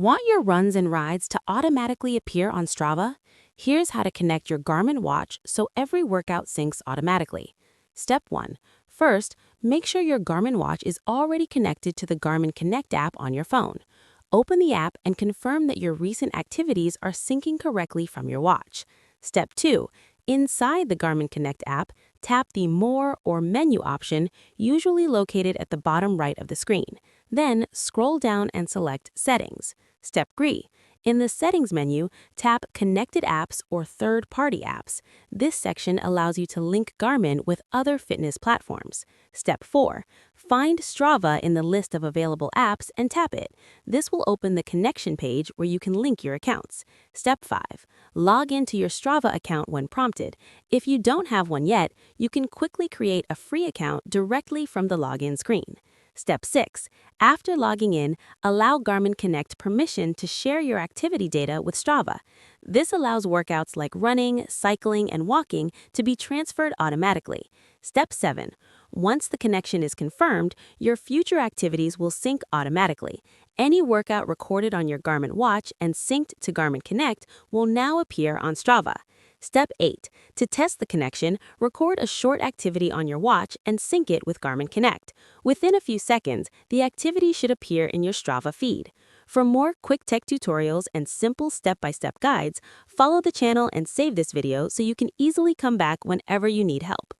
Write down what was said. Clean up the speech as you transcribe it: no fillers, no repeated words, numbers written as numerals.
Want your runs and rides to automatically appear on Strava? Here's how to connect your Garmin watch so every workout syncs automatically. Step 1. First, make sure your Garmin watch is already connected to the Garmin Connect app on your phone. Open the app and confirm that your recent activities are syncing correctly from your watch. Step 2. Inside the Garmin Connect app, tap the More or Menu option, usually located at the bottom right of the screen. Then, scroll down and select Settings. Step 3. In the Settings menu, tap Connected Apps or Third-Party Apps. This section allows you to link Garmin with other fitness platforms. Step 4. Find Strava in the list of available apps and tap it. This will open the connection page where you can link your accounts. Step 5. Log into your Strava account when prompted. If you don't have one yet, you can quickly create a free account directly from the login screen. Step 6. After logging in, allow Garmin Connect permission to share your activity data with Strava. This allows workouts like running, cycling, and walking to be transferred automatically. Step 7. Once the connection is confirmed, your future activities will sync automatically. Any workout recorded on your Garmin watch and synced to Garmin Connect will now appear on Strava. Step 8. To test the connection, record a short activity on your watch and sync it with Garmin Connect. Within a few seconds, the activity should appear in your Strava feed. For more quick tech tutorials and simple step-by-step guides, follow the channel and save this video so you can easily come back whenever you need help.